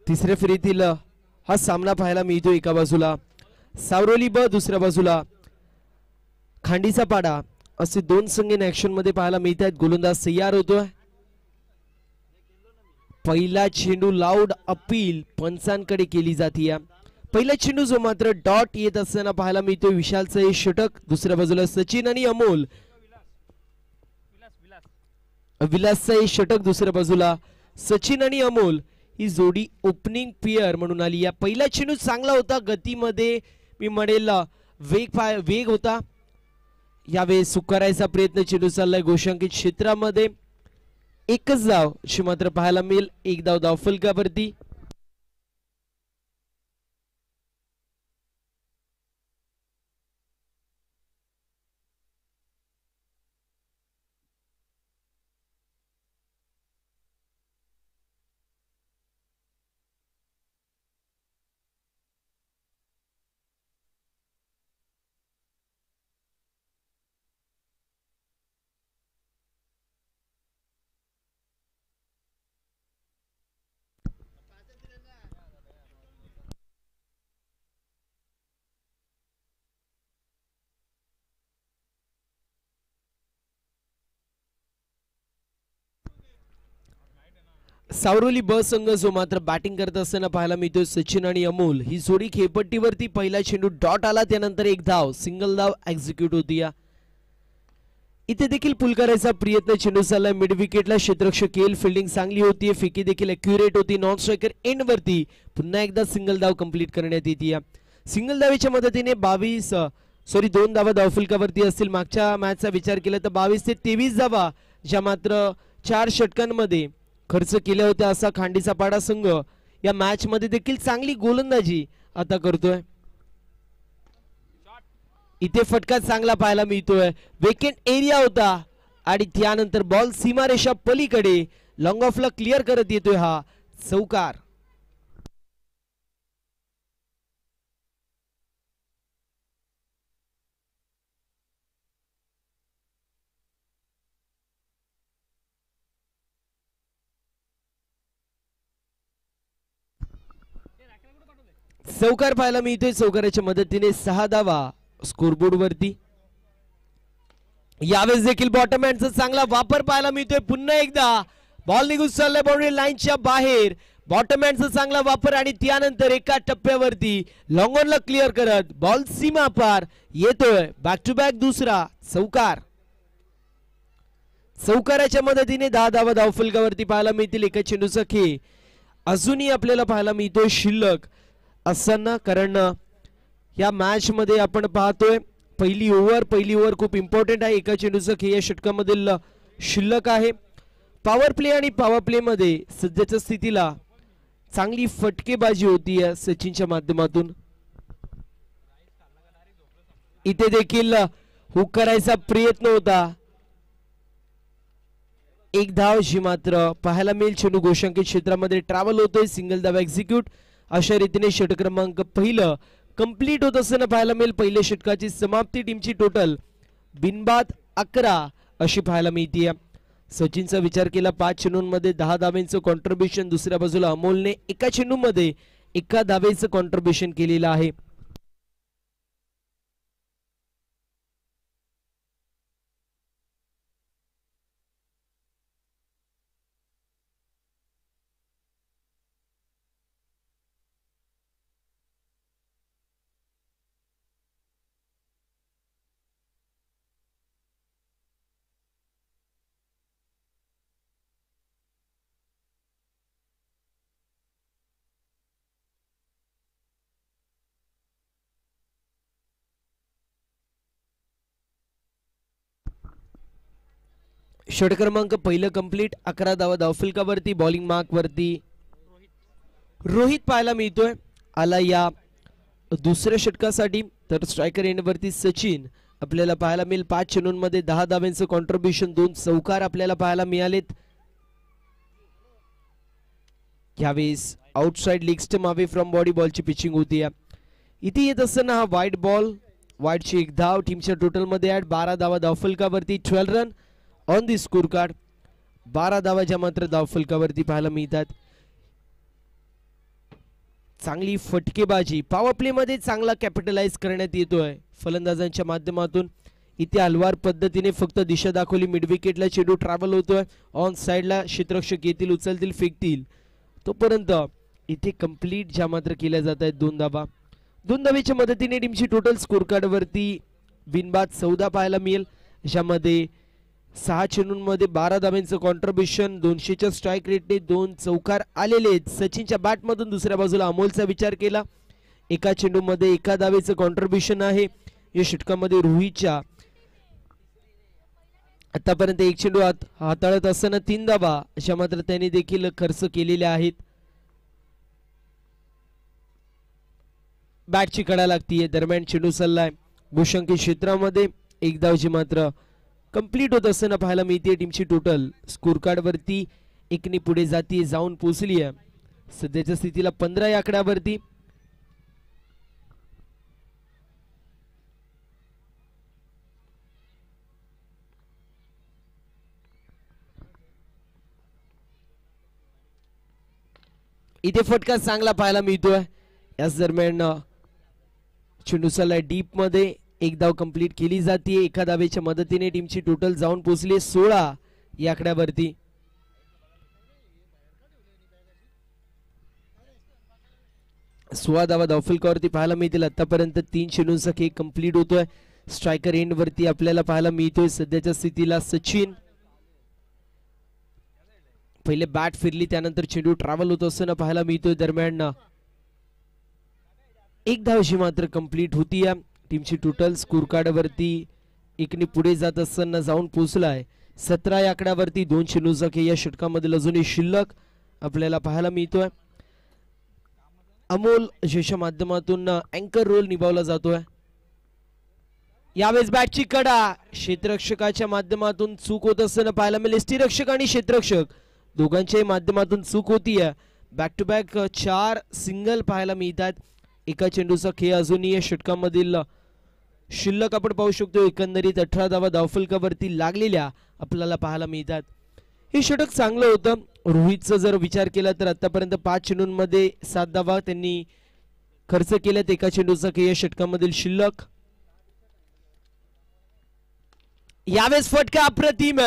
तिसऱ्या फेरीतील हा सामना पाहायला मिळतो. एका बाजूला सावरोली ब, दुसऱ्या बाजूला खांडीचा पाडा असे दोन संघ ऍक्शन मध्ये पाहायला मिळत आहेत. गोलंदाज तयार होतोय. पहिला चेंडू लाऊड अपील पंचांकडे केली जाते. पहिला चेंडू जो मात्र डॉट येत असताना पाहायला मिळतो. विशालचं हे षटक. दुसऱ्या बाजूला सचिन आणि अमोल, विलासचं हे षटक. दुसऱ्या बाजूला सचिन आणि अमोल ही जोडी ओपनिंग पेयर म्हणून आली. या पहिला चेंडू चांगला होता. गतीमध्ये मी म्हणेल वेग होता. यावेळेस सुकारायचा प्रयत्न चेंडू चाललाय गोशांकित क्षेत्रामध्ये. एकच धाव अशी मात्र पाहायला मिळेल. एक धाव धावफलकावरती. सावरोली ब संघ जो मात्र बॅटिंग करत असताना पाहायला मिळतोय. सचिन आणि अमोल ही जोडी खेळपट्टीवरती. पहिला चेंडू डॉट आला, त्यानंतर एक धाव, सिंगल धाव एक्झिक्यूट होती. इथे देखील पुल करायचा प्रयत्न चेंडू चाललाय मिड विकेटला. क्षेत्ररक्षक केल, फिल्डिंग चांगली होती. फेकी देखील अॅक्युरेट होती. नॉन स्ट्रायकर एंड वरती पुन्हा एकदा सिंगल धाव कंप्लीट करण्यात येते. सिंगल धावेच्या मदतीने 2 धावा धावफलकावरती असतील. मागच्या मॅचचा विचार केला तर 22 ते 23 धावा ज्या मात्र 4 षटकांमध्ये खर्च केल्या होत्या असा खांडीचा पाडा संघ या मॅच मध्ये देखील चांगली गोलंदाजी आता करतोय. इथे फटका चांगला पाहायला मिळतोय. वेकेंट एरिया होता आणि त्यानंतर बॉल सीमारेषा पलीकडे लॉंग ऑफला क्लिअर करत येतोय हा चौकार. चौकार पाहायला मिळतोय. चौकाराच्या मदतीने 6 धावा स्कोरबोर्ड वरती. यावेळेस देखील बॉटम हँडचा चांगला वापर पाहायला मिळतोय. पुन्हा एकदा बॉल निघून चाललाय बाउंड्री लाईनच्या बाहेर. बॉटम हँडचा चांगला वापर आणि त्यानंतर एका टप्प्यावरती लॉंग ऑनला क्लिअर करत बॉल सीमा पार येतोय. बॅक टू बॅक दुसरा चौकार. चौकाराच्या मदतीने 10 धावा धावफलकावरती पाहायला मिळतील. एका चेंडूचा खेळ अजूनही आपल्याला पाहायला मिळतोय शिल्लक असताना, कारण या मॅच मध्ये आपण पाहतोय पहिली ओव्हर खूप इम्पॉर्टंट आहे. एका चेंडूचा खेळ या षटकामधील शिल्लक आहे. पॉवर प्ले आणि पॉवर प्ले मध्ये सध्याच्या स्थितीला चांगली फटकेबाजी होती सचिनच्या माध्यमातून. इथे देखील हुक करायचा प्रयत्न होता. एक धाव जी मात्र पाहायला मिळेल. चेंडू गोशांकित क्षेत्रामध्ये ट्रॅव्हल होतोय. सिंगल धाव एक्झिक्यूट. अशा रीतीने षटक क्रमांक पहिलं कंप्लीट होत असताना पाहायला मिळेल. पहिल्या षटकाची समाप्ती टीमची टोटल बिनबाद 11 अशी पाहायला मिळते. सचिनचा विचार केला 5 चेंडूंमध्ये 10 धावेंचं कॉन्ट्रीब्युशन. दुसऱ्या बाजूला अमोलने एका चेंडूमध्ये 1 धावेचं कॉन्ट्रीब्युशन केलेलं आहे. षटक क्रमांक पहिलं कंप्लीट. 11 धावा धावफलकावरती. बॉलिंग मार्क वरती रोहित पाहायला मिळतोय. आला या दुसऱ्या षटकासाठी. तर स्ट्रायकर एंड वरती सचिन आपल्याला पाहायला मिळेल. 5 चेंडूंमध्ये 10 धावेंचं कॉन्ट्रीब्युशन. 2 चौकार आपल्याला पाहायला मिळालेत. यावेळेस outside leg stump away from body बॉलची पिचिंग होती. इथे येत असताना हा वाईट बॉल. वाईटची 1 धाव. टीमच्या टोटल मध्ये ऍड 12 धावा धावफलकावरती. 12 run on the score card. 12 धावा ज्या मात्र धावफलकावरती पाहायला मिळतात. चांगली फटकेबाजी पॉवर प्ले मध्ये चांगला कॅपिटलाइज करण्यात येतोय फलंदाजांच्या माध्यमातून. इथे हलवार पद्धतीने फक्त दिशा दाखवली, मिड विकेटला चेंडू ट्रॅव्हल होतोय, ऑन साइडला क्षेत्ररक्षक येतील, उचलतील, फेकतील, तोपर्यंत इथे कंप्लीट ज्या मात्र केल्या जात आहेत 2 धाबा. 2 धावेच्या मदतीने टीमची टोटल स्कोर कार्ड वरती बिनबाद 14 पाहायला मिळेल. ज्यामध्ये 6 चेंडूंमध्ये 12 धाब्यांचं कॉन्ट्रीब्युशन, 200च्या स्ट्राईक रेटने 2 चौकार आलेले आहेत. सचिनच्या बॅटमधून दुसऱ्या बाजूला अमोलचा विचार केला, एका चेंडूमध्ये 1 धावेचं कॉन्ट्रीब्युशन आहे. या षटकामध्ये रोहितच्या आतापर्यंत 1 चेंडू हाताळत असताना 3 धाबा अशा मात्र त्यांनी देखील खर्च केलेल्या आहेत. बॅटची कडा लागतीये, दरम्यान चेंडू सल्लाय भूशंकी क्षेत्रामध्ये. 1 धावची मात्र कंप्लीट होत असताना पाहायला मिळते. टीमची टोटल स्कोर कार्ड वरती 1 पुढे जाती, जाऊन पोहोचली आहे सध्याच्या स्थितीला 15 या आकड्यावरती. इथे फटका चांगला पाहायला मिळतोय. याच दरम्यान चेंडू सल्लाय डीप मध्ये, 1 धाव कंप्लीट केली जाते. 1 धावेच्या मदतीने टीमची टोटल जाऊन पोहोचली 16 या आकड्यावरती. 16 धावा धावफलकावरती पाहायला मिळतील. आतापर्यंत 3 चेंडूंचा खेळ कंप्लीट होतोय. स्ट्रायकर एंड वरती आपल्याला पाहायला मिळतोय सध्याच्या स्थितीला सचिन. पहिले बॅट फिरली, त्यानंतर चेंडू ट्रॅव्हल होत असताना पाहायला मिळतोय. दरम्यान 1 धावची मात्र कंप्लीट होती. या टीमची टोटल स्कोर कार्ड वरती 1 पुढे जात असताना जाऊन पोहोचलाय 17 या आकड्यावरती. 2 चेंडूचा खेळ या षटकामधील अजूनही शिल्लक आपल्याला पाहायला मिळतोय. अमोल ज्याच्या माध्यमातून अँकर रोल निभावला जातोय. यावेळेस बॅटची कडा क्षेत्ररक्षकाच्या माध्यमातून चूक होत असताना पाहायला मिळेल. यष्टीरक्षक आणि क्षेत्ररक्षक दोघांच्याही माध्यमातून चूक होतीये. बॅक टू बॅक 4 सिंगल पाहायला मिळतात. एका चेंडूचा खेळ अजूनही या षटकामधील शिल्लक आपण पाहू शकतो. एकंदरीत 18 धावा धावफलकावरती लागलेल्या आपल्याला पाहायला मिळतात. हे षटक चांगलं होतं. रोहितचा जर विचार केला तर आतापर्यंत 5 चेंडूंमध्ये 7 धावा त्यांनी खर्च केल्यात. एका चेंडूचा खेळ या षटकामधील शिल्लक. यावेळेस फटका अप्रतिम,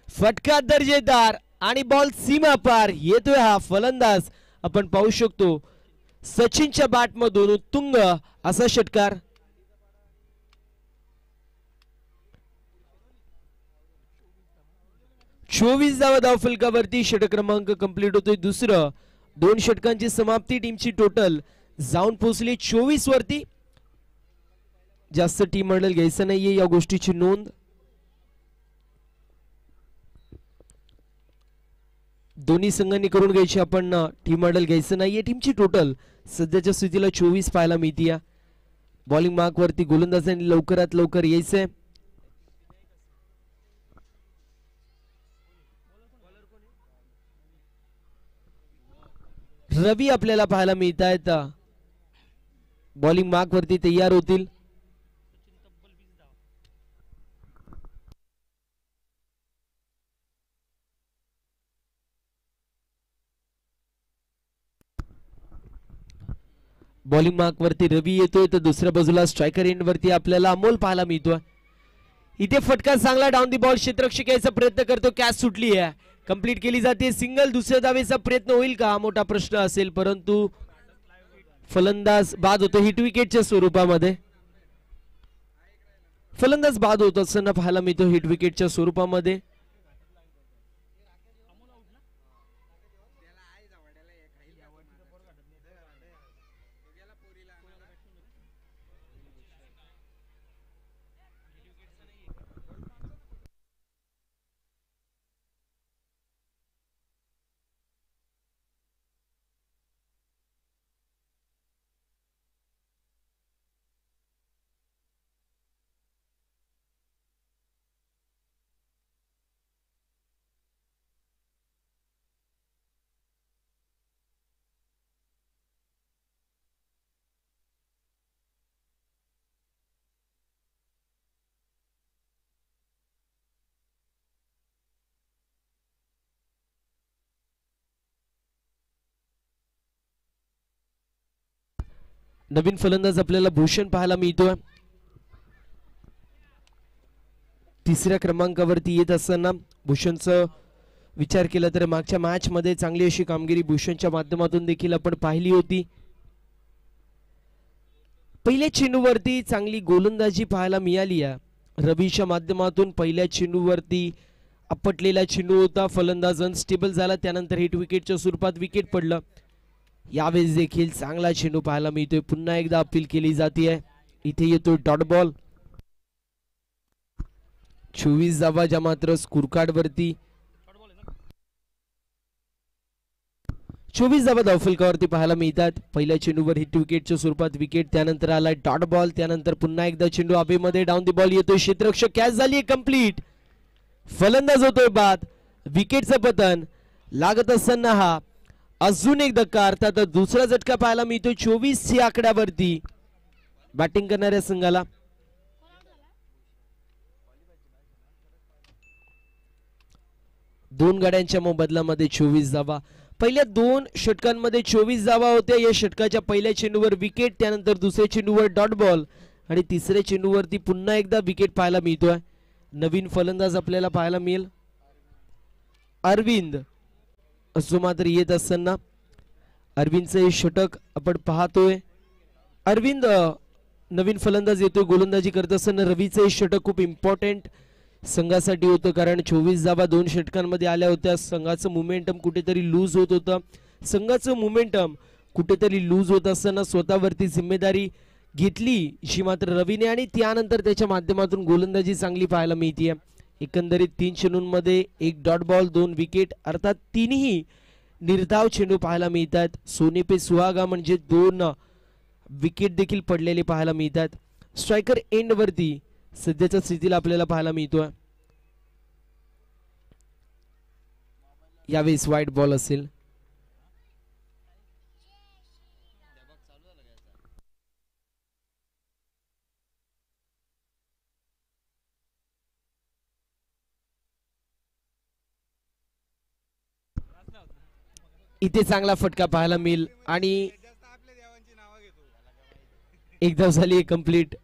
फटका दर्जेदार आणि बॉल सीमा पार येतोय. हा फलंदाज आपण पाहू शकतो सचिनच्या बॅटमधून उत्तुंग असा षटकार. चोवीस धावा धावफलकावरती षटक क्रमांक कंप्लीट होतोय. दुसरं 2 षटकांची समाप्ती. टीमची टोटल जाऊन पोहोचली 24 वरती. जास्त टीम मॉडेल घ्यायचं नाहीये, या गोष्टीची नोंद. दोन्ही संघांनी करून घ्यायची, आपण टीम मॉडेल घ्यायचं नाहीये. टीमची टोटल सध्याच्या स्थितीला 24 पाहायला मिळते. बॉलिंग मार्क वरती गोलंदाजांनी लवकरात लवकर यायचंय. रवी आपल्याला पाहायला मिळत आहेत. बॉलिंग मार्क वरती तयार होतील. बॉलिंग मार्क वरती रवी येतोय, तर दुसऱ्या बाजूला स्ट्रायकर एंड वरती आपल्याला अमोल पाहायला मिळतोय. इथे फटका चांगला डाऊन दी बॉल क्षेत्ररक्षक यायचा प्रयत्न करतो. कॅच सुटली आहे, कंप्लीट केली जाते. सिंगल. दुसऱ्या धावेचा प्रयत्न होईल का, मोठा प्रश्न असेल, परंतु फलंदाज बाद होतो हिट विकेटच्या स्वरूपामध्ये. फलंदाज बाद होत असताना पाहायला मिळतो हिट विकेटच्या स्वरूपामध्ये. नवीन फलंदाज आपल्याला भूषण पाहायला मिळतोय. तिसऱ्या क्रमांकावरती येत असताना भूषणचं विचार केला तर मागच्या मॅच मध्ये चांगली अशी कामगिरी भूषणच्या माध्यमातून देखील आपण पाहिली होती. पहिल्या चेंडूवरती चांगली गोलंदाजी पाहायला मिळाली आहे. रवीच्या माध्यमातून पहिल्या चेंडूवरती आपटलेला चेंडू होता, फलंदाज अनस्टेबल झाला, त्यानंतर हिट विकेटच्या स्वरूपात विकेट पडलं. यावेळेस देखील चांगला चेंडू पाहायला मिळतोय. पुन्हा एकदा अपील केली जाते. इथे येतो डॉट बॉल. 24 धावाच्या मात्र स्कोर कार्ड वरती 24 धावा धावफलकावरती पाहायला मिळतात. पहिल्या चेंडूवर हिट विकेटच्या स्वरूपात विकेट, त्यानंतर आला डॉट बॉल, त्यानंतर पुन्हा एकदा चेंडू हवेमध्ये डाऊन दी बॉल येतोय. क्षेत्ररक्षक कॅच झाली कंप्लीट. फलंदाज होतोय बाद. विकेटचं पतन लागत असताना हा अजून एक धक्का, अर्थात दुसरा झटका पाहायला मिळतोय 24 या आकड्यावरती बॅटिंग करणाऱ्या संघाला. दोन गाड्यांच्या मोबदल्यामध्ये 24 धावा. पहिल्या दोन षटकांमध्ये 24 धावा होत्या. या षटकाच्या पहिल्या चेंडूवर विकेट, त्यानंतर दुसऱ्या चेंडूवर डॉट बॉल आणि तिसऱ्या चेंडूवरती पुन्हा एकदा विकेट पाहायला मिळतोय. नवीन फलंदाज आपल्याला पाहायला मिळेल अरविंद. असो मात्र येत असताना अरविंदचं हे षटक आपण पाहतोय. अरविंद नवीन फलंदाज येतोय. गोलंदाजी करत असताना रवीचं हे षटक खूप इम्पॉर्टंट संघासाठी होतं, कारण 24 धावा दोन षटकांमध्ये आल्या होत्या. संघाचं मोमेंटम कुठेतरी लूज होत होतं. संघाचं मोमेंटम कुठेतरी लूज होत असताना स्वतःवरती जिम्मेदारी घेतली जी मात्र रवीने, आणि त्यानंतर त्याच्या माध्यमातून गोलंदाजी चांगली पाहायला मिळते. एकंदरीत 3 चेंडूंमध्ये 1 डॉट बॉल 2 विकेट, अर्थात तीनही निर्धाव चेंडू पाहायला मिळतात. सोने पे सुहागा म्हणजे 2 विकेट देखील पडलेले पाहायला मिळतात. स्ट्रायकर एंड वरती सध्याच्या स्थितीला आपल्याला पाहायला मिळतोय. यावेळेस वाईट बॉल असेल. इथे चांगला फटका पाहायला मिळेल आणि एक धाव झाली कंप्लीट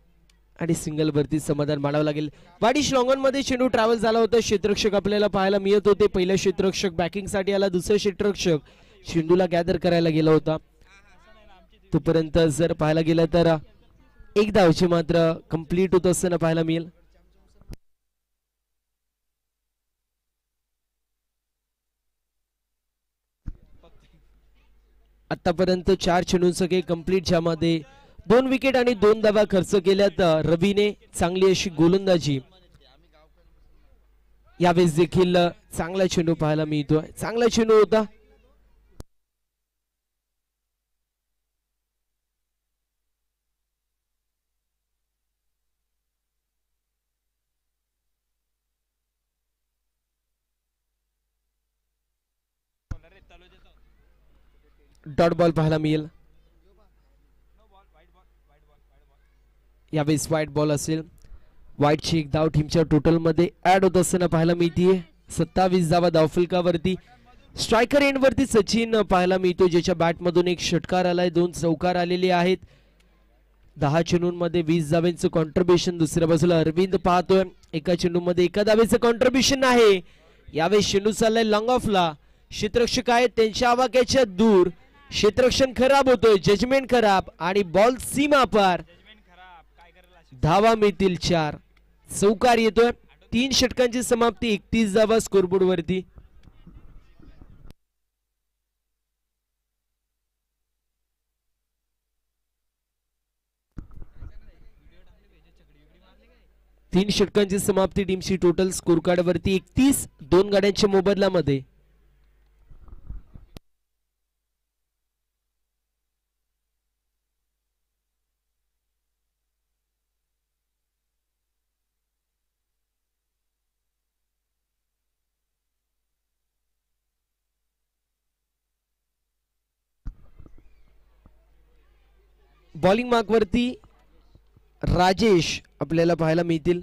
आणि सिंगल वरती समाधान मानावं लागेल. वाडिश लॉंगॉन मध्ये चेंडू ट्रॅव्हल झाला होता. क्षेत्ररक्षक आपल्याला पाहायला मिळत होते. पहिला क्षेत्ररक्षक बॅकिंग साठी आला, दुसरा क्षेत्ररक्षक चेंडूला गॅदर करायला गेला होता. तोपर्यंत जर पाहायला गेलं तर एक धावची मात्र कंप्लीट होत असताना पाहायला मिळेल. आतापर्यंत 4 चेंडूंसके कंप्लीट, ज्यामध्ये 2 विकेट आणि 2 धावा खर्च केल्यात रवीने. चांगली अशी गोलंदाजी. यावेळेस देखील चांगला चेंडू पाहायला मिळतोय. चांगला चेंडू होता. डॉट बॉल पाहायला मिळेल. यावेळेस वाईट बॉल असेल. वाईटची एक धाव टीमच्या टोटल मध्ये ऍड होत असताना पाहायला मिळतीये. 27 धावा धावफलकावरती. स्ट्रायकर एंड वरती सचिन पाहायला मिळतो, ज्याच्या बॅट मधून एक षटकार आलाय, 2 चौकार आलेले आहेत. 10 चेंडूंमध्ये 20 धावांचं कॉन्ट्रीब्युशन. दुसऱ्या बाजूला अरविंद पाहतोय, एका चेंडूमध्ये 1 धावेचं कॉन्ट्रीब्युशन आहे. यावेळेस चेंडू चाललाय लॉंग ऑफला. क्षेत्ररक्षक आहेत त्यांच्या आवाक्याच्या दूर. क्षेत्ररक्षण खराब होतोय, जजमेंट खराब आणि बॉल सीमा पार. धावा मिळतील 4. चौकार येतोय. 3 षटकांची समाप्ती. 31 धावा स्कोरबोर्ड वरती. तीन षटकांची समाप्ती. टीमची टोटल स्कोर कार्ड वरती 31. 2 गाड्यांच्या मोबदल्यामध्ये. बॉलिंग मार्क वरती राजेश आपल्याला पाहायला मिळतील.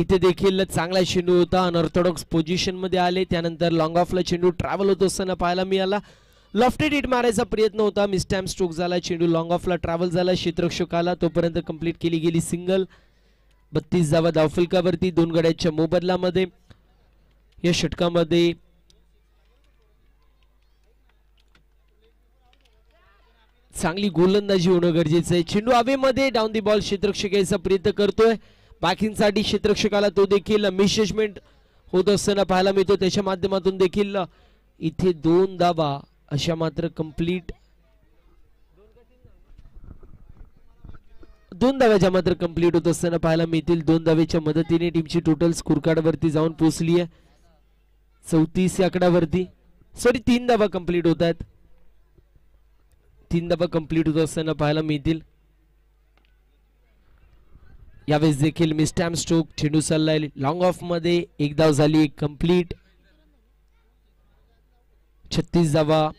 इथे देखील चांगला चेंडू होता, अनऑर्थोडॉक्स पोझिशन मध्ये आले. त्यानंतर लॉंग ऑफला चेंडू ट्रॅव्हल होत असताना पाहायला मिळाला. लॉफ्टेड हिट मारायचा प्रयत्न होता, मिस्टॅम स्ट्रोक झाला, चेंडू लॉंग ऑफला ट्रॅव्हल झाला, क्षेत्ररक्षक आला, तोपर्यंत कंप्लीट केली गेली सिंगल. 32 धावा धावफलकावरती 2 गड्यांच्या मोबदल्यामध्ये. या षटकामध्ये चांगली गोलंदाजी होणं गरजेचं आहे. चेंडू हवेमध्ये डाऊन दी बॉल क्षेत्ररक्षक यायचा प्रयत्न करतोय. बॅकिंगसाठी क्षेत्ररक्षकाला तो देखील मिसजमेंट होत असताना पाहायला मिळतो. त्याच्या माध्यमातून देखील इथे 2 धावा अशा मात्र कंप्लीट 2 धाव्याच्या मात्र कंप्लीट होत असताना पाहायला मिळतील. 2 धावेच्या मदतीने टीमची टोटल स्कोर कार्ड वरती जाऊन पोहोचली आहे 34 या आकड्यावरती. सॉरी 3 धावा कंप्लीट होत आहेत. 3 धावा कंप्लीट होत असताना पाहायला मिळतील. यावेळेस देखील मिस्टॅम स्ट्रोक चेंडू चाललाय लॉंग ऑफ मध्ये. 1 धाव झाली कंप्लीट. 36 धावा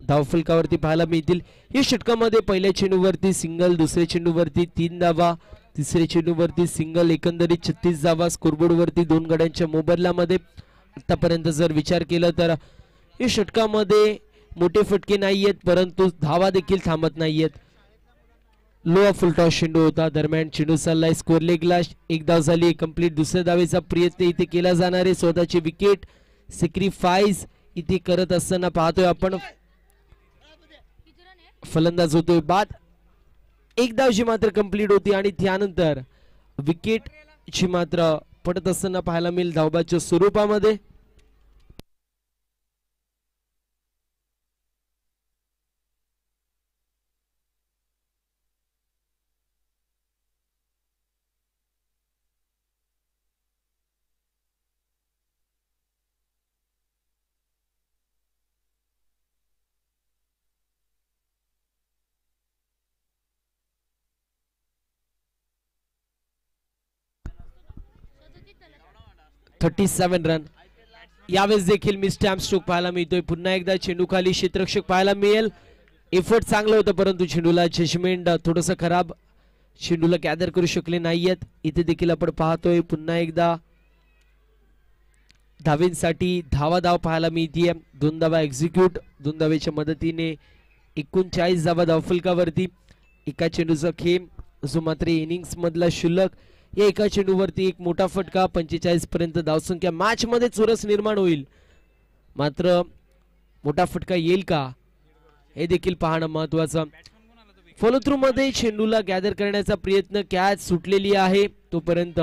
धावफलकावरती पाहायला मिळतील. या षटकामध्ये पहिल्या चेंडूवरती सिंगल, दुसऱ्या चेंडूवरती 3 धावा, तिसऱ्या चेंडूवरती सिंगल, एकंदरीत 36 धावा स्कोरबोर्ड वरती 2 गड्यांच्या मोबदल्यामध्ये. आतापर्यंत जर विचार केला तर या षटकामध्ये मोठे फटके नाहीयेत, परंतु धावा देखील थांबत नाहीयेत. लो फुलटॉस चेंडू होता, दरम्यान चेंडू चाललाय स्कोर लेगला. 1 धाव झाली कंप्लीट. दुसऱ्या धावेचा प्रयत्न इथे केला जाणार आहे. स्वतःची विकेट सॅक्रिफाईस इथे करत असताना पाहतोय आपण. फलंदाज होतोय बाद. 1 धाव जी मात्र कंप्लीट होती आणि त्यानंतर विकेट ची मात्र पडत असताना पाहायला मिळेल धावबाच्या स्वरूपामध्ये. $37 रन. यावेळेस देखील मिस्टॅम स्ट्रोक पाहायला मिळतोय. पुन्हा एकदा चेंडू खाली क्षेत्ररक्षक पाहायला मिळेल. एफर्ट चांगलं होतं, परंतु चेंडूला जजमेंट थोडस खराब. चेंडूला गॅदर करू शकले नाहीयेत. इथे देखील आपण पाहतोय पुन्हा एकदा धावेंसाठी धाव पाहायला मिळतीये. 2 धावा एक्झिक्यूट. 2 धावेच्या मदतीने 39 धावा धावफलकावरती. एका चेंडूचा खेळ जो मात्र इनिंग्स मधला शुल्लक. या एका चेंडूवरती एक मोठा फटका. 45 पर्यंत धावसंख्या. मॅच मध्ये चुरस निर्माण होईल, मात्र मोठा फटका येईल का हे देखील पाहणं महत्वाचं. फॉलो थ्रू मध्ये चेंडूला गॅदर करण्याचा प्रयत्न. कॅच सुटलेली आहे तोपर्यंत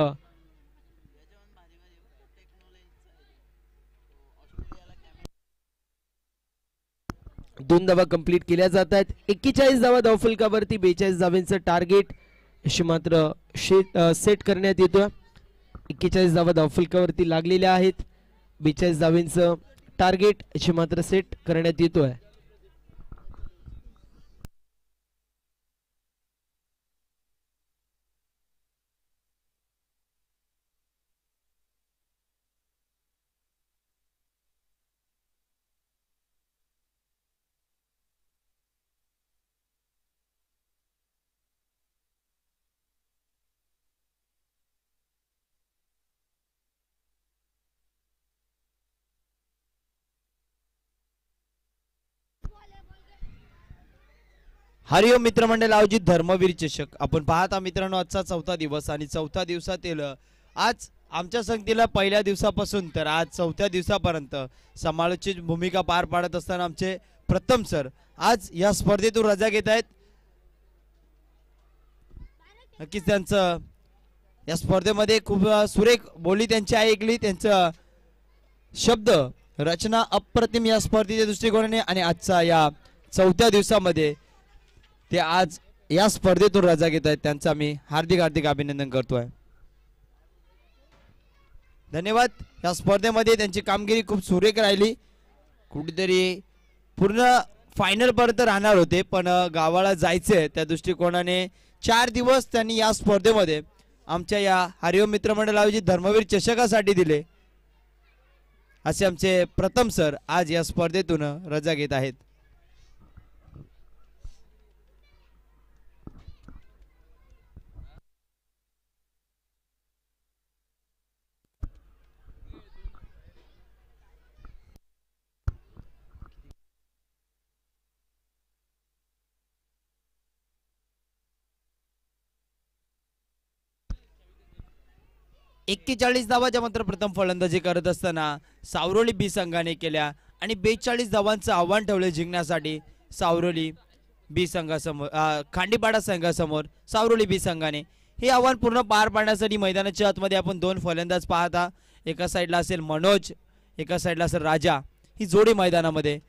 2 धावा कंप्लीट केल्या जात आहेत. 41 धावा धावफलकावरती. 42 धावांचं टार्गेट अशी मात्र सेट करण्यात येतोय. 41 धावा धावफलकावरती लागलेल्या आहेत. 42 धावांचं टार्गेट अशी मात्र सेट करण्यात येतोय. हरिओम मित्रमंडळ आयोजित धर्मवीर चषक आपण पाहता मित्रांनो. आजचा 4था दिवस आणि 4थ्या दिवसातील आज आमच्या संगतीला पहिल्या दिवसापासून तर आज 4थ्या दिवसापर्यंत समालोचित भूमिका पार पाडत असताना आमचे प्रथम सर आज या स्पर्धेतून रजा घेत आहेत. नक्कीच त्यांचं या स्पर्धेमध्ये खूप सुरेख बोली त्यांची ऐकली. त्यांचं शब्द रचना अप्रतिम या स्पर्धेच्या दृष्टिकोनाने. आणि आजचा या 4थ्या दिवसामध्ये ते आज या स्पर्धेतून रजा घेत आहेत. त्यांचं मी हार्दिक अभिनंदन करतोय. धन्यवाद. या स्पर्धेमध्ये त्यांची कामगिरी खूप सुरेख राहिली. कुठेतरी पूर्ण फायनल पर्यंत राहणार होते, पण गावाला जायचे त्या दृष्टिकोनाने 4 दिवस त्यांनी या स्पर्धेमध्ये आमच्या या हरिओम मित्रमंडळ आयोजित धर्मवीर चषकासाठी दिले. असे आमचे प्रथम सर आज या स्पर्धेतून रजा घेत आहेत. 41 धावाच्या मात्र प्रथम फलंदाजी करत असताना सावरोली बी संघाने केल्या आणि 42 धावांचं आव्हान ठेवले जिंकण्यासाठी सावरोली बी संघासमोर खांडीपाडा संघासमोर सावरोली बी संघाने हे आव्हान पूर्ण पार पाडण्यासाठी मैदानाच्या आतमध्ये आपण दोन फलंदाज पाहता. एका साईडला असेल मनोज, एका साईडला असेल राजा. ही जोडी मैदानामध्ये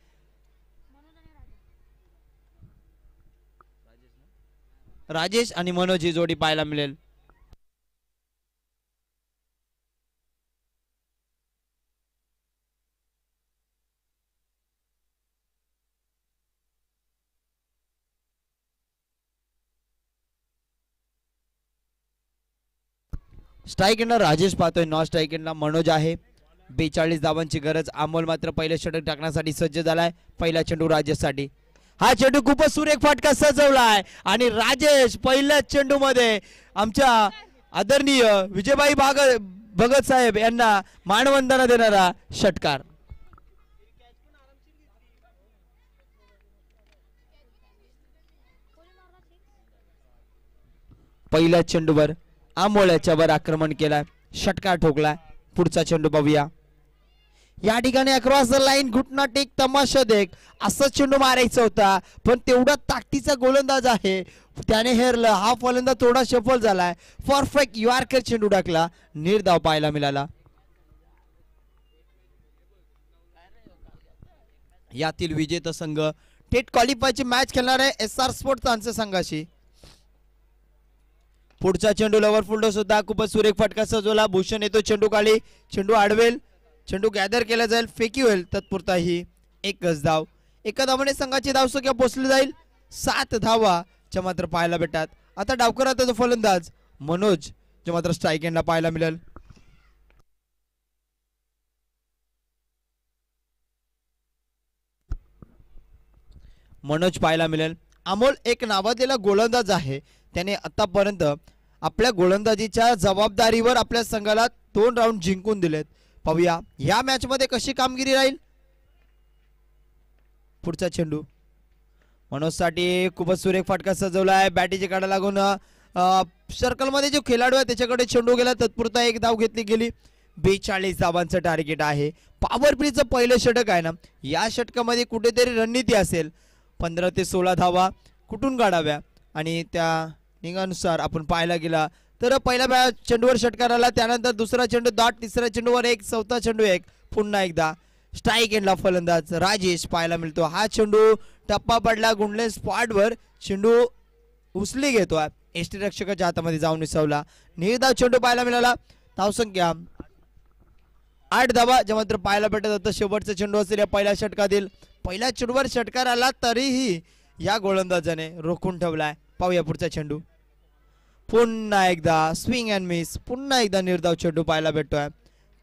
राजेश आणि मनोज ही जोडी पाहायला मिळेल. स्ट्राईक एंडला राजेश पाहतोय, नॉन स्ट्राईक एंडला मनोज आहे. 42 धावांची गरज. अमोल मात्र पहिलं षटक टाकण्यासाठी सज्ज झालाय. पहिला चेंडू राजेशसाठी. हा चेंडू खूपच सुरेख फटका सजवलाय आणि राजेश पहिल्याच चेंडू मध्ये आमच्या आदरणीय विजयभाई भगत साहेब यांना मानवंदना देणारा षटकार. पहिल्या चेंडूवर आंबोळ्याच्या वर आक्रमण केलाय, षटकार ठोकलाय. पुढचा चेंडू पाहूया. या ठिकाणी अक्रॉस द लाईन घुटना टेक तमाशा देख असा चेंडू मारायचा होता, पण तेवढा ताकदीचा गोलंदाज आहे त्याने हेरलं. हा फलंदाज थोडा सफल झालाय. परफेक्ट यॉर्कर चेंडू टाकला, निर्धाव पाहायला मिळाला. यातील विजेता संघ थेट क्वालिफायची मॅच खेळणार आहे SR स्पोर्ट्स तानसे संघाशी. पुढचा चेंडू लवर फुलटो सुद्धा खूपच सुरेख फटका सजवला. भूषण येतो चेंडू खाली, चेंडू आडवेल, चेंडू गॅदर केला जाईल, फेकी होईल. तत्पुरता ही एकच धाव. एका धावाने संघाची धावसंख्या पोहोचली जाईल 7 धावाच्या मात्र पाहायला भेटतात. आता डावकराचा जो फलंदाज मनोज जो मात्र स्ट्राईक एंडला पाहायला मिळेल. मनोज पाहायला मिळेल. अमोल एक नावाजलेला गोलंदाज आहे, त्याने आतापर्यंत आपल्या गोलंदाजीच्या जबाबदारीवर आपल्या संघाला 2 राऊंड जिंकून दिलेत. पाहूया या मॅच मध्ये कशी कामगिरी राहील. पुढचा चेंडू मनोज साठी खूपच सुरेख फटका सजवला आहे. बॅटीच्या काढा लागून सर्कल मध्ये जो खेळाडू आहे त्याच्याकडे चेंडू गेला. तत्पुरता एक धाव घेतली गेली. 42 धावांचं टार्गेट आहे. पॉवर प्लेचं पहिलं षटक आहे ना, या षटकामध्ये कुठेतरी रणनीती असेल. 15 ते 16 धावा कुठून काढाव्या आणि त्या निघानुसार आपण पाहायला गेला तर पहिल्या चेंडूवर षटकार आला, त्यानंतर दुसरा चेंडू डॉट, तिसऱ्या चेंडूवर एक, चौथा चेंडू एक. पुन्हा एकदा स्ट्राईक एंडला फलंदाज राजेश पाहायला मिळतो. हा चेंडू टप्पा पडला, गुंडले स्पॉटवर चेंडू उचली घेतोय, यष्टीरक्षकाच्या हातामध्ये जाऊन विसवला. निर्धाव चेंडू पाहायला मिळाला. धावसंख्या 8 धावा जे मात्र पाहायला भेटत होतं. शेवटचा चेंडू असेल या पहिल्या षटकातील. पहिल्या चेंडूवर षटकार आला तरीही या गोलंदाजाने रोखून ठेवलाय. पाहूया पुढचा चेंडू. पुन्हा एकदा स्विंग अँड मिस, पुन्हा एकदा निर्धाव चेंडू पाहायला भेटतोय.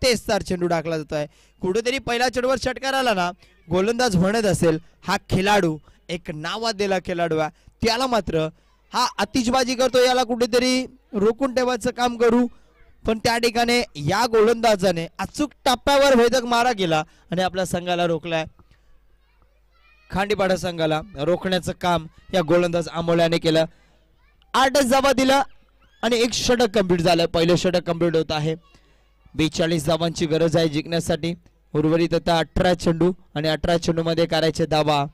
तेच तर चेंडू टाकला जातोय. कुठेतरी पहिल्या चेंडूवर षटकार आला ना, गोलंदाज म्हणत असेल हा खेळाडू एक नावाजलेला खेळाडू आहे, त्याला मात्र हा आतिषबाजी करतो, याला कुठेतरी रोखून ठेवायचं काम करू. पण त्या ठिकाणी या गोलंदाजाने अचूक टप्प्यावर भेदक मारा केला आणि आपल्या संघाला रोखलाय. खांडीपाडा संघाला रोखण्याचं काम या गोलंदाज अमोल्याने केलं. 8 धावा दिला आणि एक षटक कंप्लीट झालं. पहिलं षटक कंप्लीट होत आहे. 42 धावांची गरज आहे जिंकण्यासाठी. उर्वरित आता 18 चेंडू आणि 18 चेंडू मध्ये करायचे धावा.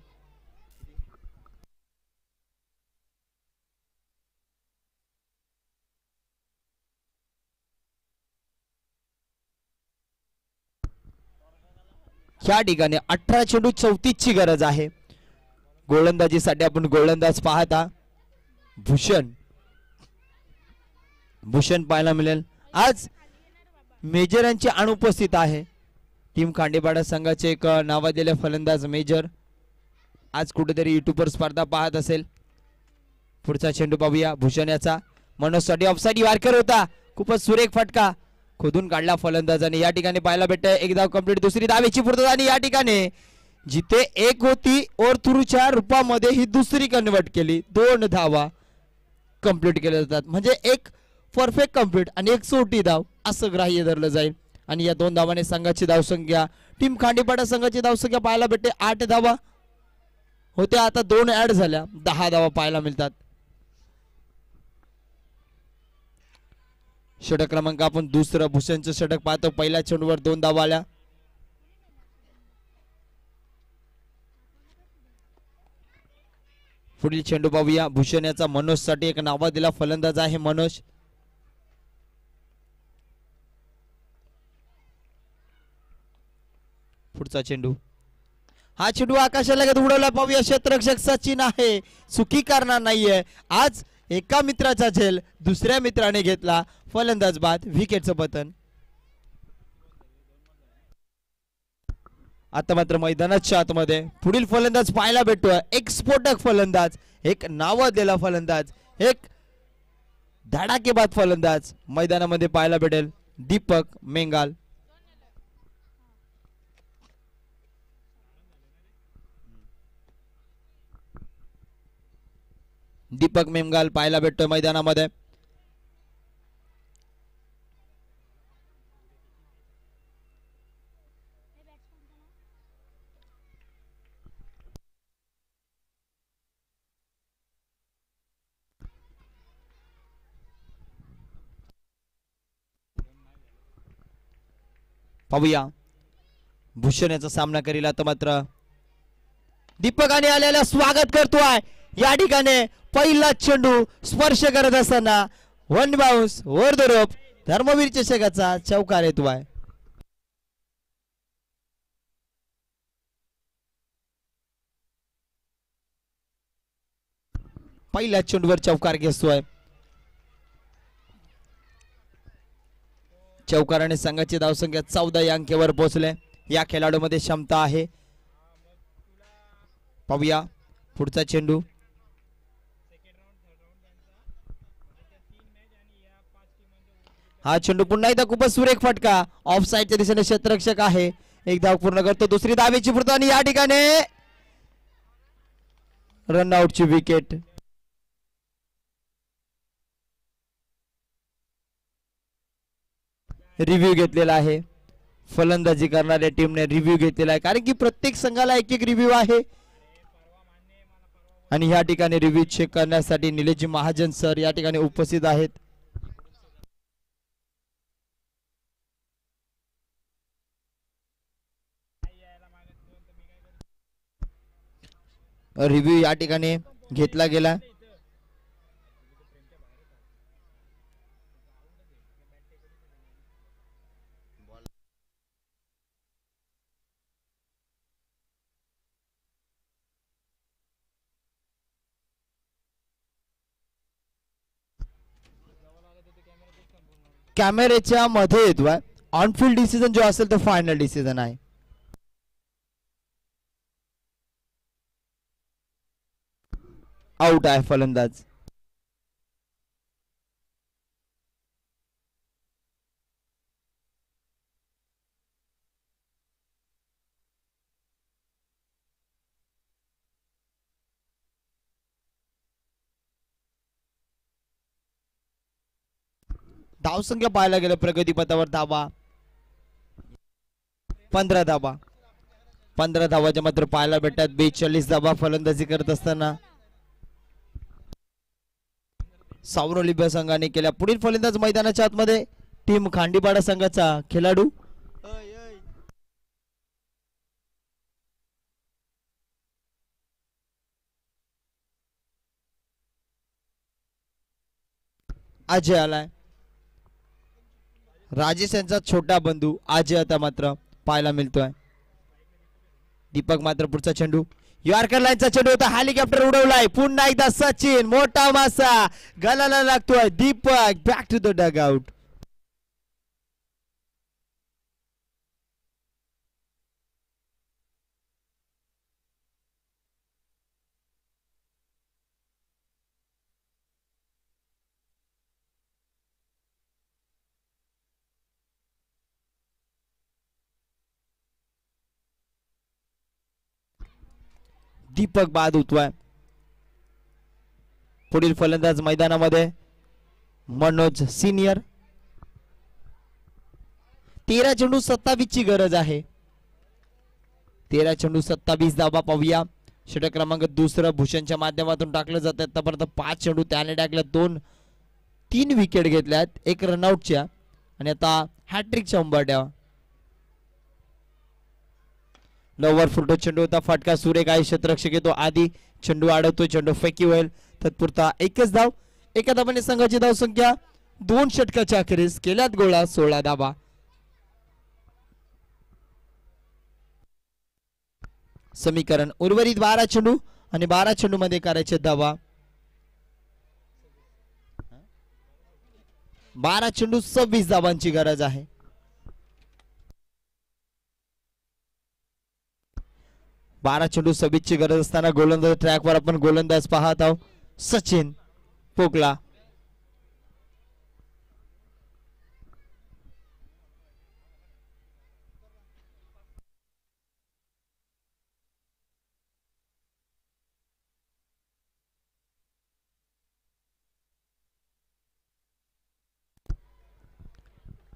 या ठिकाणी 18 चेंडू 34 ची गरज आहे. गोलंदाजीसाठी आपण गोलंदाज पाहता भूषण पाहायला मिळेल. आज मेजर यांची अनुपस्थित आहे. टीम खांडेपाडा संघाचे एक नावाजलेले फलंदाज मेजर आज कुठेतरी युट्यूबवर स्पर्धा पाहत असेल. पुढचा चेंडू पाहूया. भूषण याचा मनोजसाठी ऑफसाइड यॉर्कर होता. खूपच सुरेख फटका खोदून काढला फलंदाजाने. या ठिकाणी पाहायला भेटतंय एक धाव कंप्लीट. दुसरी धावेची पूर्तता आणि या ठिकाणी जिथे एक होती ओरथुरूच्या रूपामध्ये ही दुसरी कन्वर्ट केली. 2 धावा कंप्लीट केल्या जातात, म्हणजे एक परफेक्ट कंप्लीट आणि एक सोटी धाव असं ग्राह्य धरलं जाईल. आणि या 2 धावाने संघाची धावसंख्या टीम खांडेपाडा संघाची धावसंख्या पाहायला भेटते 8 धावा होत्या, आता 2 ऍड झाल्या, 10 धावा पाहायला मिळतात. षटक क्रमांक आपण दुसरं भूषणचं षटक पाहतो. पहिल्या चेंडूवर 2 धावा आल्या. पुढील चेंडू पाहूया. भूषण याचा मनोज साठी एक नावा दिला फलंदाज आहे मनोज. पुढचा चेंडू, हा चेंडू आकाशाला उडवला पाहूया. क्षेत्ररक्षक सचिन आहे, चुकी करणार नाहीये. आज एका मित्राचा झेल दुसऱ्या मित्राने घेतला. फलंदाज बाद, विकेटचं पतन. आता मात्र मैदानाच्या आतमध्ये पुढील फलंदाज पाहायला भेटतोय. एक स्फोटक फलंदाज, एक नावाजलेला फलंदाज, एक धडाकेबाज फलंदाज मैदानामध्ये पाहायला भेटेल. दीपक मेंगाल. दीपक मेंगाल पाहायला भेटतोय मैदानामध्ये. पाहूया भूषण याचा सामना करील. आता मात्र दीपकाने आलेला स्वागत करतोय. या ठिकाणी पहिला चेंडू स्पर्श करत असताना one bounce over the rope, Dharmveer चषकाचा चौकार येतोय. पहिल्या चेंडूवर चौकार घेतोय. चौकाराने संघाची धावसंख्या 14 या अंकेवर पोहोचले. या खेळाडूमध्ये क्षमता आहे. पाहूया पुढचा चेंडू. हा चेंडू पुन्हा एकदा खूपच सुरेख फटका. ऑफ साइडच्या दिशेने क्षेत्ररक्षक आहे. एक धाव पूर्ण करतो. दुसरी धावेची पूर्ती आणि या ठिकाणी रनआउटची विकेट. रिव्ह्यू घेतलेला आहे. फलंदाजी करणाऱ्या टीमने रिव्ह्यू घेतलेला आहे, कारण की प्रत्येक संघाला एक एक रिव्ह्यू आहे. आणि या ठिकाणी रिव्ह्यू चेक करण्यासाठी निलेशजी महाजन सर या ठिकाणी उपस्थित आहेत. रिव्ह्यू या ठिकाणी घेतला गेला. कॅमेऱ्याच्या मध्ये येतोय. ऑनफिल्ड डिसिजन जो असेल तो फायनल डिसिजन आहे. आउट आहे फलंदाज. धावसंख्या पाहायला गेलं प्रगतीपथावर धावा 15 धावा. 15 धावाच्या मात्र पाहायला भेटतात. 42 धावा फलंदाजी करत असताना सावरोली संघाने केल्या. पुढील फलंदाज मैदानाच्या आतमध्ये टीम खांडीपाडा संघाचा खेळाडू अजय आलाय. राजेश यांचा छोटा बंधू अजय आता मात्र पाहायला मिळतोय. दीपक मात्र पुढचा चेंडू, यॉर्कर लाईनचा चेंडू होता. हेलिकॉप्टर उडवलाय. पुन्हा एकदा सचिन, मोठा मासा गलाला लागतोय. Deepak back to the dugout. Deepak बाद होतोय. पुढील फलंदाज मैदानामध्ये मनोज सिनियर. 13 चेंडू 27 ची गरज आहे. 13 चेंडू 27 धावा. पाहूया षटक क्रमांक दुसरं भूषणच्या माध्यमातून टाकलं जातं. आतापर्यंत 5 चेंडू त्याने टाकले. 2 3 विकेट घेतल्यात, 1 रनआउटच्या आणि आता हॅट्रिकच्या उंबरठ्या. लववर फुलटो चेंडू होता, फटका सुरेख आहे, क्षेत्ररक्षक येतो आधी, चेंडू अडवतो, चेंडू फेकी होईल. तत्पुरता एकच धाव. एका धावाने संघाची धाव संख्या 2 षटकाच्या अखेरीस केल्यात गोळा, 16 धावा. समीकरण उर्वरित 12 चेंडू आणि 12 चेंडू मध्ये करायचे धावा. 12 चेंडू 26 धावांची गरज आहे. बारा चेंडू 26 ची गरज असताना गोलंदाज ट्रॅकवर आपण गोलंदाज पाहत आहोत. सचिन पोकला.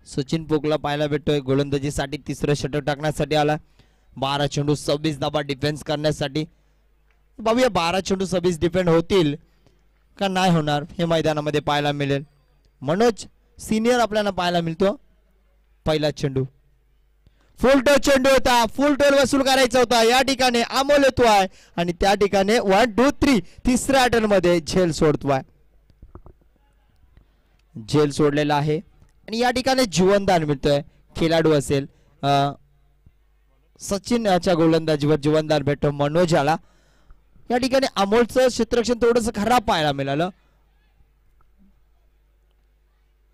सचिन पोकला पाहायला भेटतोय, गोलंदाजीसाठी तिसरं षटक टाकण्यासाठी आला. 12 चेंडू 26 धावा डिफेन्स करण्यासाठी. बघूया 12 चेंडू 26 डिफेंड होतील का नाही होणार हे मैदानामध्ये पाहायला मिळेल. मनोज सिनियर आपल्याला पाहायला मिळतो. पहिला चेंडू फुल टोल चेंडू होता, फुल टोल वसूल करायचा होता. या ठिकाणी अमोल येतोय आणि त्या ठिकाणी 1 2 3 तिसऱ्या अटल मध्ये झेल सोडतोय. झेल सोडलेला आहे आणि या ठिकाणी जीवनदान मिळतोय. खेळाडू असेल सचिनच्या गोलंदाजीवर जीवनदान भेटतो मनोजाला. या ठिकाणी अमोलचं क्षेत्ररक्षण थोडंसं खराब पाहायला मिळालं.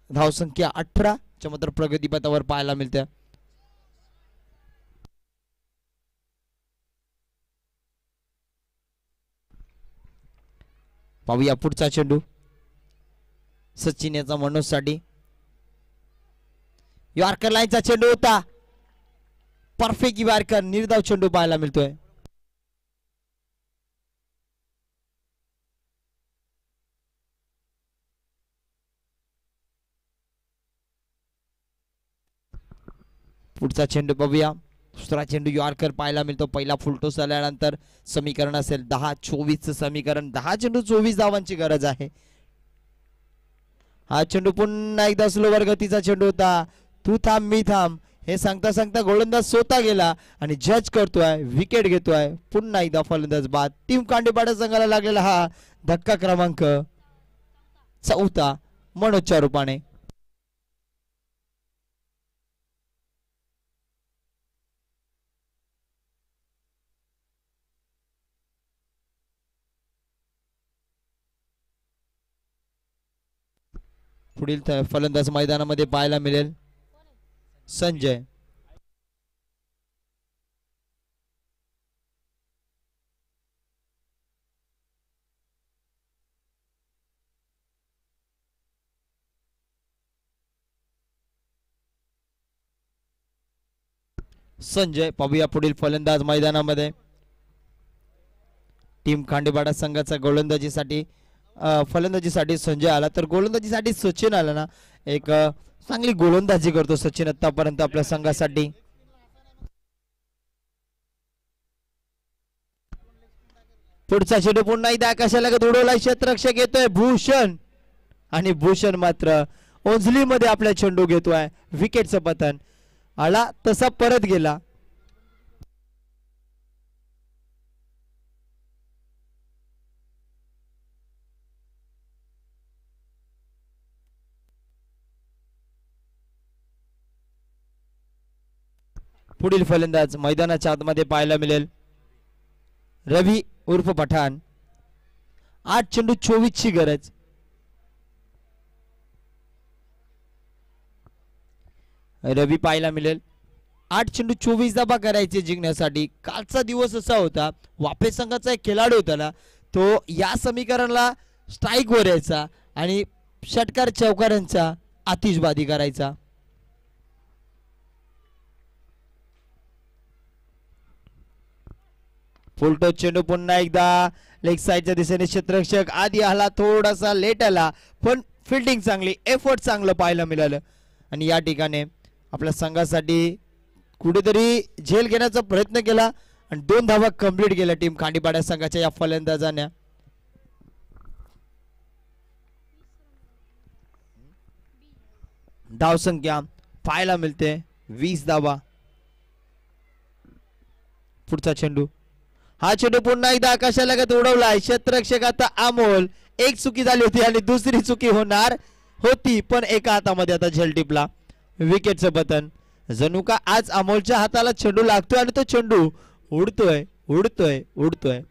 धावसंख्या 18 च्या मात्र प्रगतीपथावर पाहायला मिळते. पाहूया पुढचा चेंडू सचिन याचा मनोज साठी. यॉर्कर लाईनचा चेंडू होता, परफेक्ट यॉर्कर, निर्धाव चेंडू पाहायला मिळतोय. पुढचा चेंडू पाहूया. दुसरा चेंडू यॉर्कर पाहायला मिळतो. पहिला फुलटोस आल्यानंतर समीकरण असेल 10-24 समीकरण. 10 चेंडू 24 धावांची गरज आहे. हा चेंडू पुन्हा एकदा स्लोवर गतीचा चेंडू होता. तू थांब मी थांब हे सांगता सांगता गोलंदाज स्वतः गेला आणि जज करतोय, विकेट घेतोय. पुन्हा एकदा फलंदाज बाद. टीम कांडेपाडा संघाला लागलेला हा धक्का क्रमांक 4 मनोजच्या रूपाने. पुढील फलंदाज मैदानामध्ये पाहायला मिळेल संजय. संजय पाहूया पुढील फलंदाज मैदानामध्ये. टीम खांडेपाडा संघाचा गोलंदाजीसाठी फलंदाजीसाठी संजय आला तर गोलंदाजीसाठी सचिन आला ना. एक चांगली गोलंदाजी करतो सचिन आतापर्यंत आपल्या संघासाठी. पुढचा चेंडू पुन्हा एकदा आकाशाला उडवला. क्षेत्ररक्षक येतोय भूषण आणि भूषण मात्र ओंजली मध्ये आपला चेंडू घेतोय. विकेटचं पतन. आला तसा परत गेला. पुढील फलंदाज मैदानाच्या आतमध्ये पाहायला मिळेल रवी उर्फ पठाण. 8 चेंडू 24 ची गरज. रवी पाहायला मिळेल. 8 चेंडू 24 धावा करायचे जिंकण्यासाठी. कालचा दिवस असा होता, वापे संघाचा एक खेळाडू होता ना, तो या समीकरणाला स्ट्राईक वर यायचा आणि षटकार चौकारांचा आतिषबाजी करायचा. फुलटो चेंडू पुन्हा एकदा लेग साइडच्या दिशेने. क्षेत्ररक्षक आधी आला, थोडासा लेट आला, पण फिल्डिंग चांगली, एफर्ट चांगलं पाहायला मिळालं. आणि या ठिकाणी आपल्या संघासाठी कुठेतरी झेल घेण्याचा प्रयत्न केला आणि 2 धावा कंप्लीट केल्या टीम खांडेपाडा संघाच्या या फलंदाजाने. धावसंख्या पाहायला मिळते 20 धावा. पुढचा चेंडू, हा चेंडू पुन्हा एकदा आकाशालगत उडवलाय क्षेत्ररक्षक आता अमोल. एक चुकी झाली होती आणि दुसरी चुकी होणार होती, पण एका हातामध्ये आता झेल टिपला. विकेटचं पतन. जणू का आज अमोलच्या हाताला चेंडू लागतोय आणि तो चेंडू उडतोय उडतोय उडतोय.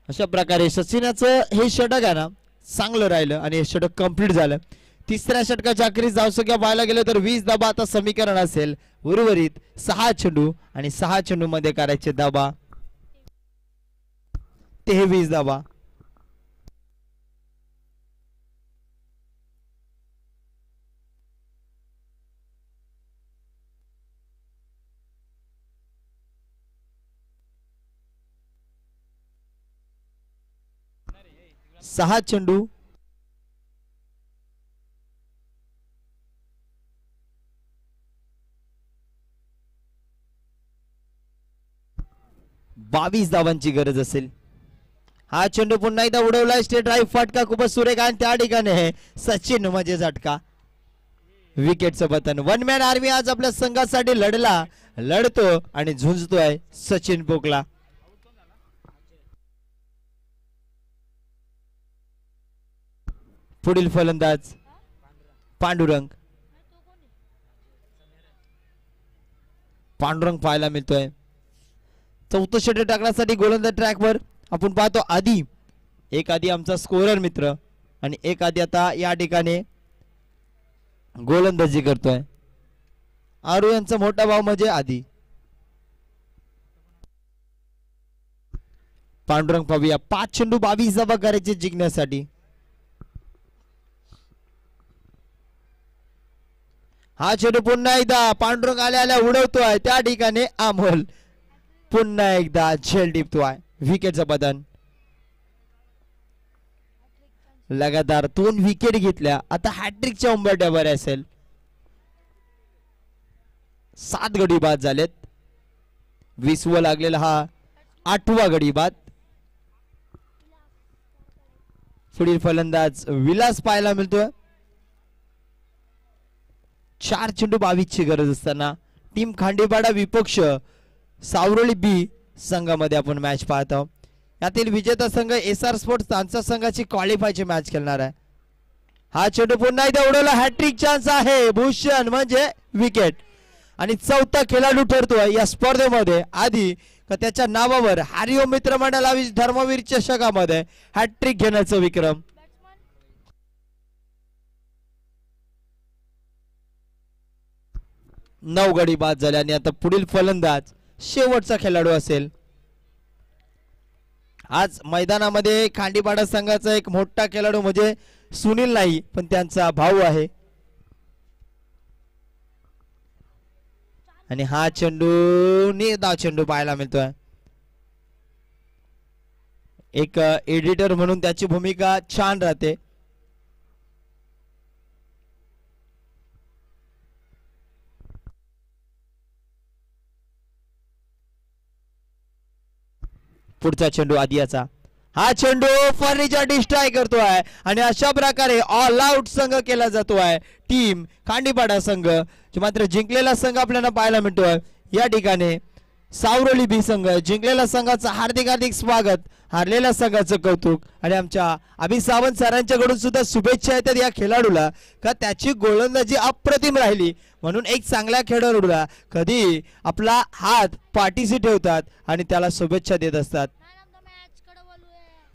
अशा प्रकारे सचिनाचं हे षटक आहे ना चांगलं राहिलं आणि हे षटक कंप्लीट झालं. तिसऱ्या षटकाच्या अखेरीस धावसंख्या पाहायला गेलं तर 20 धाबा आता समीकरण असेल. उर्वरित 6 चेंडू आणि 6 चेंडू मध्ये करायचे धाबा 23 धाबा. सहा चेंडू 22 धावांची गरज असेल. हा चेंडू पुन्हा एकदा उडवलाय स्टेट ड्राईव्ह फटका खूपच सुरेख आणि त्या ठिकाणी आहे सचिन म्हणजे झटका. विकेटचं पतन. वन मॅन आर्मी आज आपल्या संघासाठी लढतो आणि झुंजतोय सचिन पोकला. पुढील फलंदाज पांडुरंग पाहायला मिळतोय. चौथं षटक टाकण्यासाठी गोलंदाज ट्रॅकवर आपण पाहतो. एक आधी आमचा स्कोरर मित्र आणि एक आधी आता या ठिकाणी गोलंदाजी करतोय. आरू यांचा मोठा भाव म्हणजे आधी. पांडुरंग पाहूया. 5 चेंडू 22 धावा करायचे जिंकण्यासाठी. हा चेंडू पुन्हा एकदा पांडुरंग आल्या उडवतोय त्या ठिकाणी अमोल पुन्हा एकदा झेल टिपतोय. विकेटचं पतन. लगातार 2 विकेट घेतल्या. आता हॅट्रिकच्या उंबरठ्यावर असेल. 7 गडी बाद झालेत. 20वा लागलेला हा 8वा गडी बाद. पुढील फलंदाज विलास पाहायला मिळतोय. 4 चेंडू 22 ची गरज असताना टीम खांडेपाडा विपक्ष सावरोली बी संघामध्ये आपण मॅच पाहतो. यातील विजेता संघ SR स्पोर्ट्स तांचा संघाची क्वालिफायची मॅच खेळणार आहे. हा चेंडू पुन्हा एकदा उडवला. हॅट्रिक चान्स आहे. भूषण म्हणजे विकेट आणि चौथा खेळाडू ठरतोय या स्पर्धेमध्ये आधी का त्याच्या नावावर हरिओम मित्र मंडळ धर्मवीर चषकामध्ये हॅट्रिक घेण्याचा विक्रम. नऊ गडी बाद झाले आणि आता पुढील फलंदाज शेवटचा खेळाडू असेल. आज मैदानामध्ये खांडीपाडा संघाचा एक मोठा खेळाडू म्हणजे सुनील नाही पण त्यांचा भाऊ आहे. आणि हा चेंडू निर्धाव चेंडू पाहायला मिळतोय. एक एडिटर म्हणून त्याची भूमिका छान राहते. पुढचा चेंडू आदियाचा. हा चेंडू फर्निचर डिस्ट्रॉय करतोय आणि अशा प्रकारे ऑल आउट संघ केला जातोय. टीम खांडीपाडा संघ मात्र जिंकलेला संघ आपल्याला पाहायला मिळतोय. या ठिकाणी सावरोली बी संघ जिंकलेल्या संघाचं हार्दिक हार्दिक स्वागत. हारलेल्या संघाचं कौतुक आणि आमच्या अभि सावंत सरांच्याकडून सुद्धा शुभेच्छा येतात या खेळाडूला का त्याची गोलंदाजी अप्रतिम राहिली म्हणून एक चांगल्या खेळाडूला कधी आपला हात पाठीशी ठेवतात आणि त्याला शुभेच्छा देत असतात.